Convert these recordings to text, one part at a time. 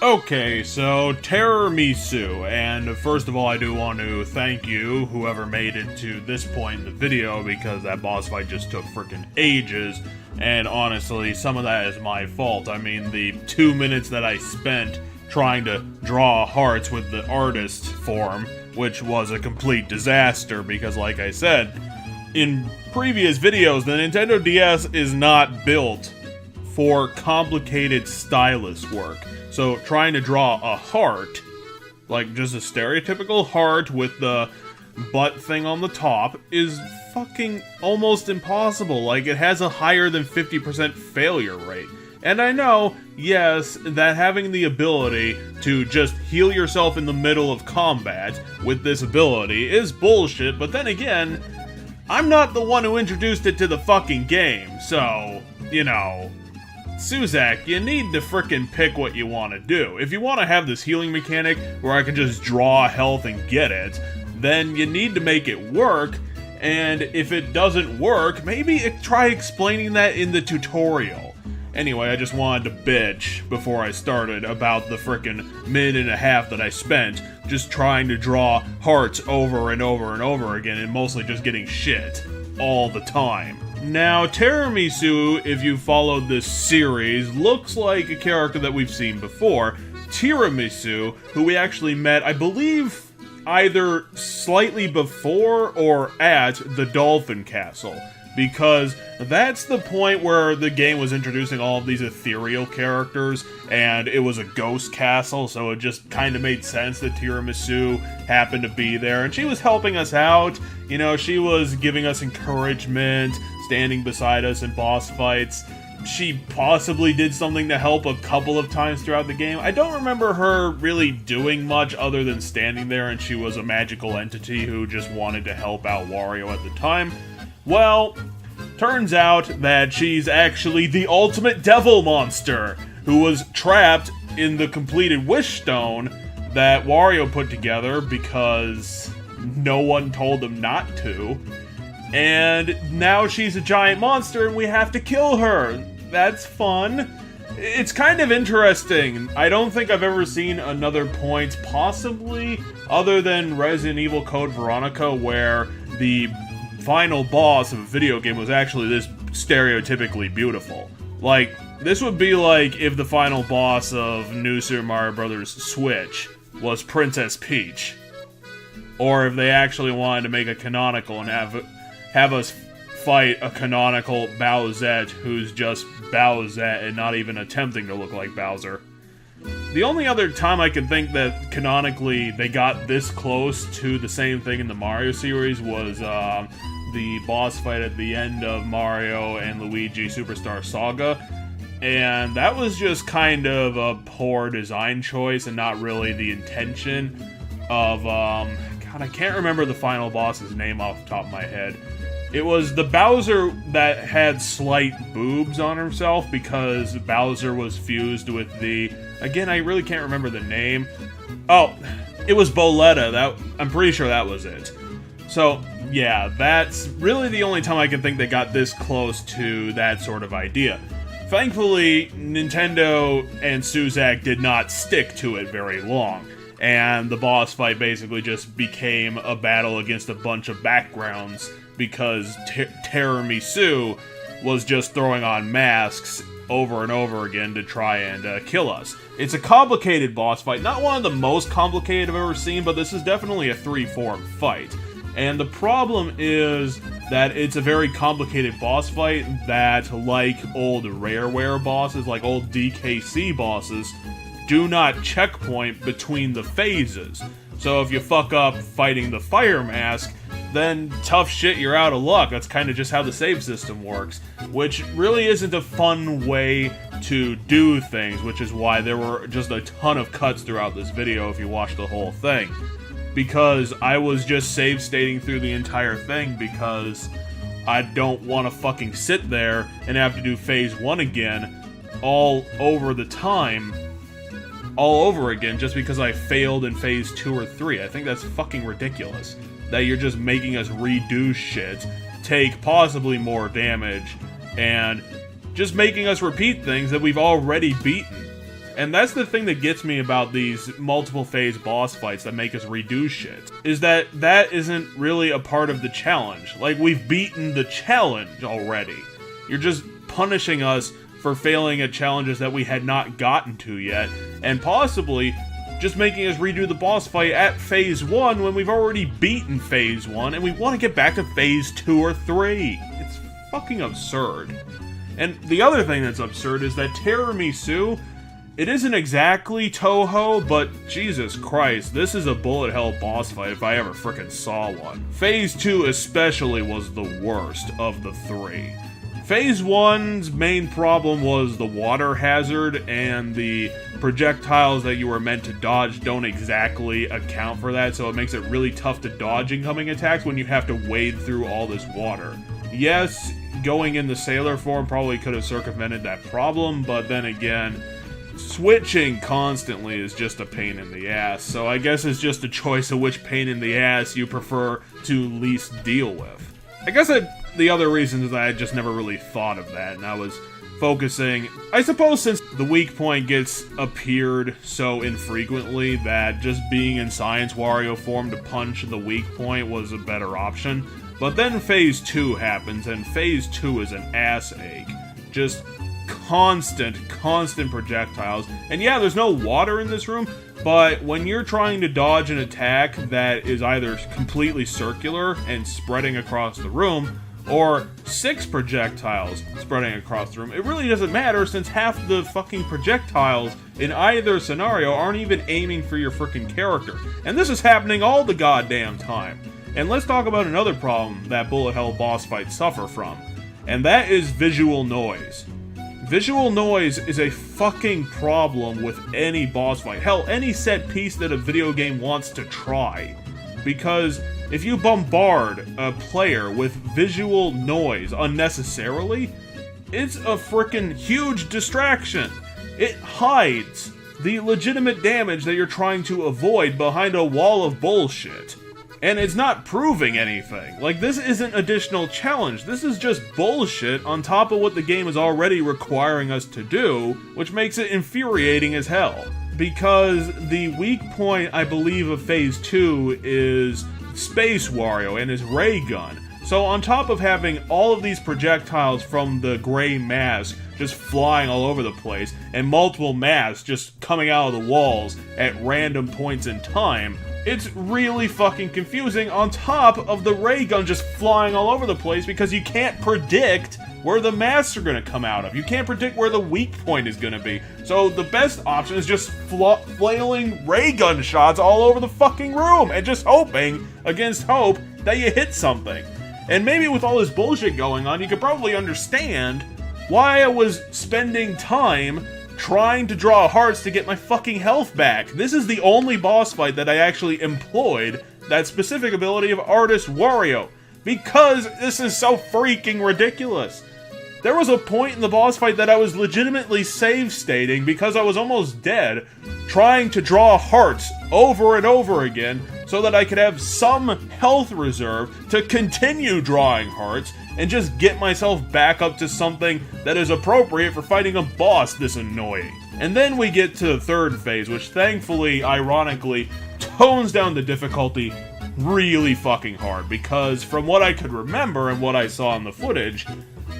Okay, so Terrormisu, and first of all I do want to thank you, whoever made it to this point in the video, because that boss fight just took freaking ages, and honestly, some of that is my fault. I mean, the 2 minutes that I spent trying to draw hearts with the artist form, which was a complete disaster, because like I said, in previous videos, the Nintendo DS is not built for complicated stylus work. So trying to draw a heart, like just a stereotypical heart with the butt thing on the top, is fucking almost impossible. Like, it has a higher than 50% failure rate. And I know, yes, that having the ability to just heal yourself in the middle of combat with this ability is bullshit, but then again, I'm not the one who introduced it to the fucking game, so, you know, Suzak, you need to frickin' pick what you want to do. If you want to have this healing mechanic where I can just draw health and get it, then you need to make it work, and if it doesn't work, maybe try explaining that in the tutorial. Anyway, I just wanted to bitch before I started about the frickin' minute and a half that I spent just trying to draw hearts over and over and over again, and mostly just getting shit all the time. Now, Terrormisu, if you followed this series, looks like a character that we've seen before. Tiramisu, who we actually met, I believe, either slightly before or at the Dolphin Castle. Because that's the point where the game was introducing all of these ethereal characters, and it was a ghost castle, so it just kind of made sense that Tiramisu happened to be there. And she was helping us out, you know, she was giving us encouragement, standing beside us in boss fights. She possibly did something to help a couple of times throughout the game. I don't remember her really doing much other than standing there, and she was a magical entity who just wanted to help out Wario at the time. Well, turns out that she's actually the ultimate devil monster, who was trapped in the completed Wish Stone that Wario put together because no one told him not to. And now she's a giant monster and we have to kill her. That's fun. It's kind of interesting. I don't think I've ever seen another point, possibly, other than Resident Evil Code Veronica, where the final boss of a video game was actually this stereotypically beautiful. Like, this would be like if the final boss of New Super Mario Bros. Switch was Princess Peach. Or if they actually wanted to make a canonical and have us fight a canonical Bowsette who's just Bowsette and not even attempting to look like Bowser. The only other time I can think that canonically they got this close to the same thing in the Mario series was the boss fight at the end of Mario and Luigi Superstar Saga. And that was just kind of a poor design choice and not really the intention of, God, I can't remember the final boss's name off the top of my head. It was the Bowser that had slight boobs on himself because Bowser was fused with the... Again, I really can't remember the name. Oh, it was Boletta. I'm pretty sure that was it. So, yeah, that's really the only time I can think they got this close to that sort of idea. Thankfully, Nintendo and Suzak did not stick to it very long, and the boss fight basically just became a battle against a bunch of backgrounds because Terrormisu was just throwing on masks over and over again to try and kill us. It's a complicated boss fight, not one of the most complicated I've ever seen, but this is definitely a 3-form fight. And the problem is that it's a very complicated boss fight that, like old Rareware bosses, like old DKC bosses, do not checkpoint between the phases. So if you fuck up fighting the Fire Mask, then tough shit, you're out of luck. That's kind of just how the save system works, which really isn't a fun way to do things, which is why there were just a ton of cuts throughout this video if you watch the whole thing. Because I was just save stating through the entire thing because I don't want to fucking sit there and have to do phase 1 again all over the time, all over again, just because I failed in phase 2 or 3. I think that's fucking ridiculous. That you're just making us redo shit, take possibly more damage, and just making us repeat things that we've already beaten. And that's the thing that gets me about these multiple phase boss fights that make us redo shit, is that that isn't really a part of the challenge. Like, we've beaten the challenge already. You're just punishing us for failing at challenges that we had not gotten to yet, and possibly just making us redo the boss fight at Phase 1 when we've already beaten Phase 1 and we want to get back to Phase 2 or 3. It's fucking absurd. And the other thing that's absurd is that Terrormisu, it isn't exactly Toho, but Jesus Christ, this is a bullet hell boss fight if I ever frickin' saw one. Phase 2 especially was the worst of the three. Phase 1's main problem was the water hazard, and the projectiles that you were meant to dodge don't exactly account for that, so it makes it really tough to dodge incoming attacks when you have to wade through all this water. Yes, going in the sailor form probably could have circumvented that problem, but then again, switching constantly is just a pain in the ass, so I guess it's just a choice of which pain in the ass you prefer to least deal with. I guess the other reason is that I just never really thought of that, and I was focusing, I suppose since the weak point gets appeared so infrequently that just being in Science Wario form to punch the weak point was a better option. But then Phase 2 happens, and Phase 2 is an ass ache. Just constant projectiles. And yeah, there's no water in this room, but when you're trying to dodge an attack that is either completely circular and spreading across the room, or 6 projectiles spreading across the room, it really doesn't matter since half the fucking projectiles in either scenario aren't even aiming for your frickin' character. And this is happening all the goddamn time. And let's talk about another problem that bullet hell boss fights suffer from, and that is visual noise. Visual noise is a fucking problem with any boss fight. Hell, any set piece that a video game wants to try. Because if you bombard a player with visual noise unnecessarily, it's a frickin' huge distraction. It hides the legitimate damage that you're trying to avoid behind a wall of bullshit. And it's not proving anything. Like, this isn't additional challenge. This is just bullshit on top of what the game is already requiring us to do, which makes it infuriating as hell. Because the weak point, I believe, of Phase 2 is Space Wario and his ray gun. So on top of having all of these projectiles from the gray mask just flying all over the place, and multiple masks just coming out of the walls at random points in time, it's really fucking confusing on top of the ray gun just flying all over the place because you can't predict where the masks are going to come out of. You can't predict where the weak point is going to be. So the best option is just flailing ray gun shots all over the fucking room and just hoping against hope that you hit something. And maybe with all this bullshit going on, you could probably understand why I was spending time trying to draw hearts to get my fucking health back. This is the only boss fight that I actually employed that specific ability of Artist Wario, because this is so freaking ridiculous. There was a point in the boss fight that I was legitimately save stating because I was almost dead, trying to draw hearts over and over again so that I could have some health reserve to continue drawing hearts and just get myself back up to something that is appropriate for fighting a boss this annoying. And then we get to the third phase, which thankfully, ironically, tones down the difficulty really fucking hard, because from what I could remember and what I saw in the footage,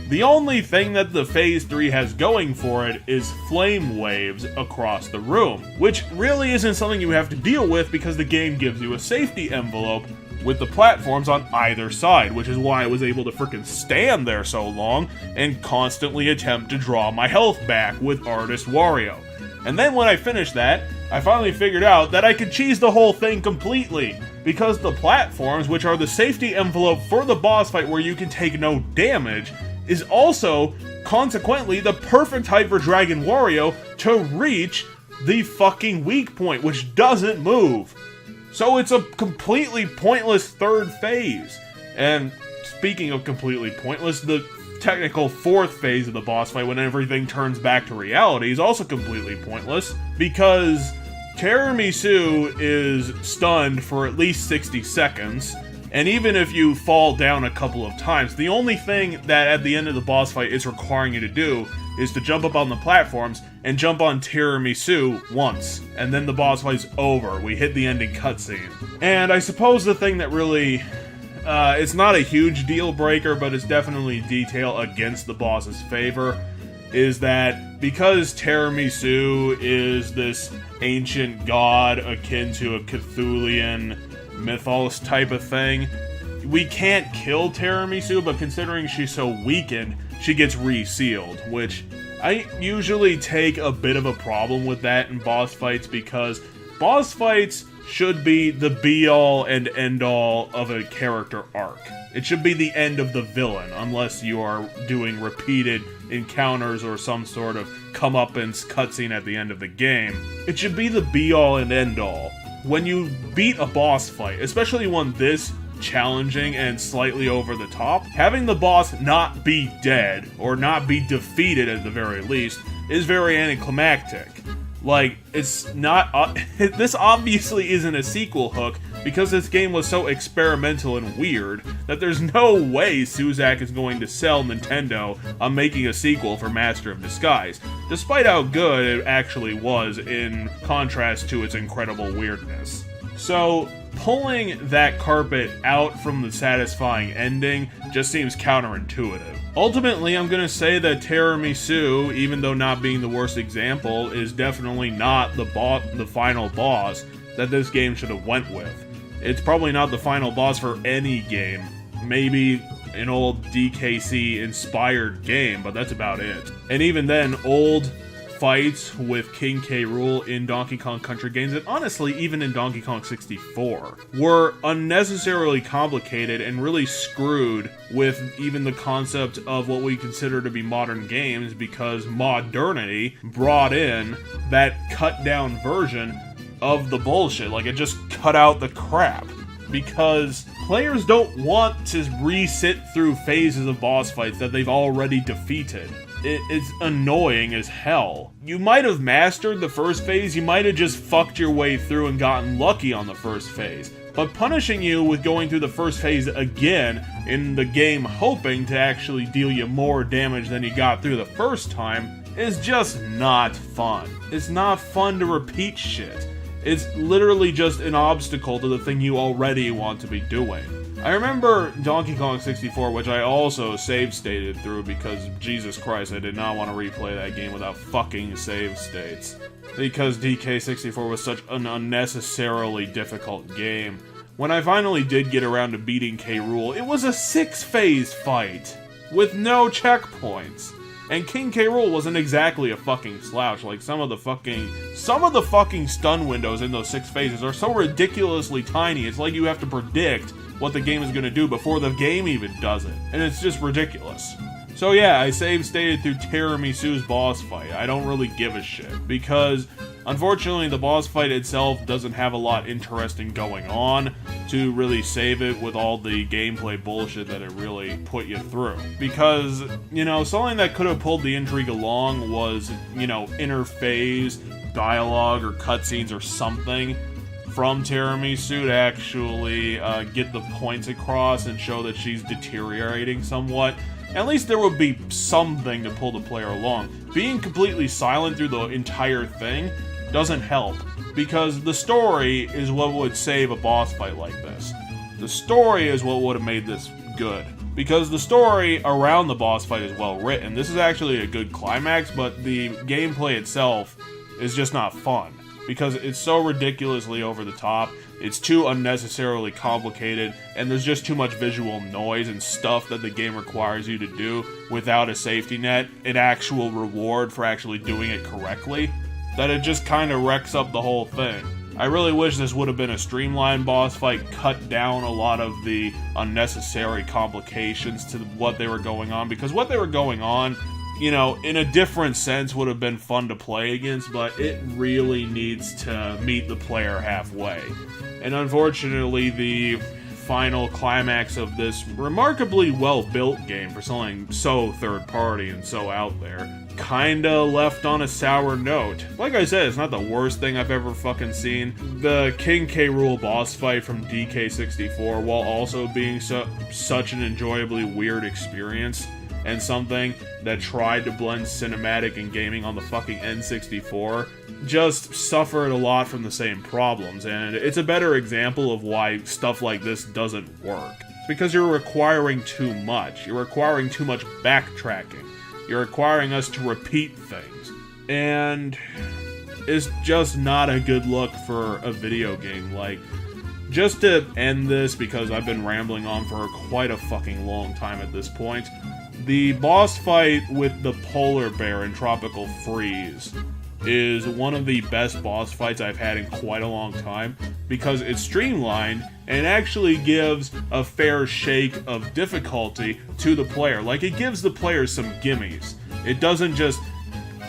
the only thing that the Phase 3 has going for it is flame waves across the room, which really isn't something you have to deal with because the game gives you a safety envelope with the platforms on either side, which is why I was able to frickin' stand there so long and constantly attempt to draw my health back with Artist Wario. And then when I finished that, I finally figured out that I could cheese the whole thing completely, because the platforms, which are the safety envelope for the boss fight where you can take no damage, is also, consequently, the perfect height for Dragon Wario to reach the fucking weak point, which doesn't move. So it's a completely pointless third phase. And speaking of completely pointless, the technical fourth phase of the boss fight, when everything turns back to reality, is also completely pointless, because Terrormisu is stunned for at least 60 seconds, and even if you fall down a couple of times, the only thing that at the end of the boss fight is requiring you to do is to jump up on the platforms and jump on Terrormisu once, and then the boss fight's over. We hit the ending cutscene. And I suppose the thing that really, it's not a huge deal breaker, but it's definitely detail against the boss's favor, is that because Terrormisu is this ancient god akin to a Cthulhian mythos type of thing, we can't kill Terrormisu, but considering she's so weakened, she gets resealed, which I usually take a bit of a problem with that in boss fights, because boss fights should be the be-all and end-all of a character arc. It should be the end of the villain, unless you are doing repeated encounters or some sort of comeuppance cutscene at the end of the game. It should be the be-all and end-all. When you beat a boss fight, especially one this challenging and slightly over the top, having the boss not be dead, or not be defeated at the very least, is very anticlimactic. Like, it's not, this obviously isn't a sequel hook, because this game was so experimental and weird that there's no way Suzak is going to sell Nintendo on making a sequel for Master of Disguise, despite how good it actually was in contrast to its incredible weirdness. So, pulling that carpet out from the satisfying ending just seems counterintuitive. Ultimately, I'm gonna say that Terrormisu, even though not being the worst example, is definitely not the final boss that this game should have went with. It's probably not the final boss for any game. Maybe an old DKC-inspired game, but that's about it. And even then, old fights with King K. Rool in Donkey Kong Country games, and honestly even in Donkey Kong 64, were unnecessarily complicated and really screwed with even the concept of what we consider to be modern games, because modernity brought in that cut down version of the bullshit. Like, it just cut out the crap, because players don't want to re-sit through phases of boss fights that they've already defeated. It's annoying as hell. You might have mastered the first phase, you might have just fucked your way through and gotten lucky on the first phase. But punishing you with going through the first phase again in the game, hoping to actually deal you more damage than you got through the first time, is just not fun. It's not fun to repeat shit. It's literally just an obstacle to the thing you already want to be doing. I remember Donkey Kong 64, which I also save stated through because, Jesus Christ, I did not want to replay that game without fucking save states. Because DK64 was such an unnecessarily difficult game. When I finally did get around to beating K. Rool, it was a 6-phase fight with no checkpoints. And King K. Rool wasn't exactly a fucking slouch. Like, some of the fucking stun windows in those 6 phases are so ridiculously tiny, it's like you have to predict what the game is going to do before the game even does it. And it's just ridiculous. So yeah, I save stated through Terrormisu's boss fight. I don't really give a shit, because unfortunately the boss fight itself doesn't have a lot interesting going on to really save it with all the gameplay bullshit that it really put you through. Because, you know, something that could have pulled the intrigue along was, you know, interphase dialogue or cutscenes or something from Terrormisu to actually get the points across and show that she's deteriorating somewhat. At least there would be something to pull the player along. Being completely silent through the entire thing doesn't help, because the story is what would save a boss fight like this. The story is what would have made this good, because the story around the boss fight is well written. This is actually a good climax, but the gameplay itself is just not fun, because it's so ridiculously over the top, it's too unnecessarily complicated, and there's just too much visual noise and stuff that the game requires you to do without a safety net, an actual reward for actually doing it correctly, that it just kind of wrecks up the whole thing. I really wish this would have been a streamlined boss fight, cut down a lot of the unnecessary complications to what they were going on, because what they were going on, you know, in a different sense would have been fun to play against, but it really needs to meet the player halfway. And unfortunately, the final climax of this remarkably well-built game for something so third-party and so out there kinda left on a sour note. Like I said, it's not the worst thing I've ever fucking seen. The King K. Rool boss fight from DK64, while also being such an enjoyably weird experience, and something that tried to blend cinematic and gaming on the fucking N64 just suffered a lot from the same problems, and it's a better example of why stuff like this doesn't work. It's because you're requiring too much. You're requiring too much backtracking. You're requiring us to repeat things. And it's just not a good look for a video game. Like, just to end this, because I've been rambling on for quite a fucking long time at this point, the boss fight with the polar bear in Tropical Freeze is one of the best boss fights I've had in quite a long time, because it's streamlined and actually gives a fair shake of difficulty to the player. Like, it gives the player some gimmies. It doesn't just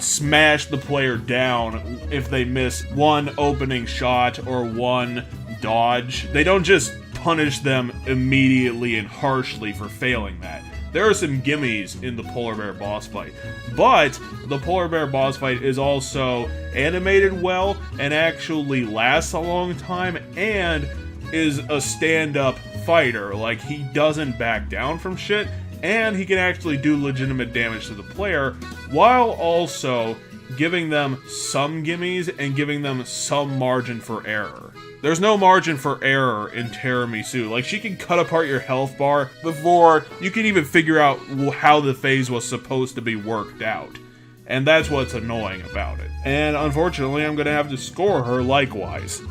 smash the player down if they miss one opening shot or one dodge. They don't just punish them immediately and harshly for failing that. There are some gimmies in the polar bear boss fight, but the polar bear boss fight is also animated well and actually lasts a long time and is a stand-up fighter. Like, he doesn't back down from shit, and he can actually do legitimate damage to the player while also giving them some gimmies and giving them some margin for error. There's no margin for error in Terrormisu. Like, she can cut apart your health bar before you can even figure out how the phase was supposed to be worked out. And that's what's annoying about it. And unfortunately, I'm gonna have to score her likewise.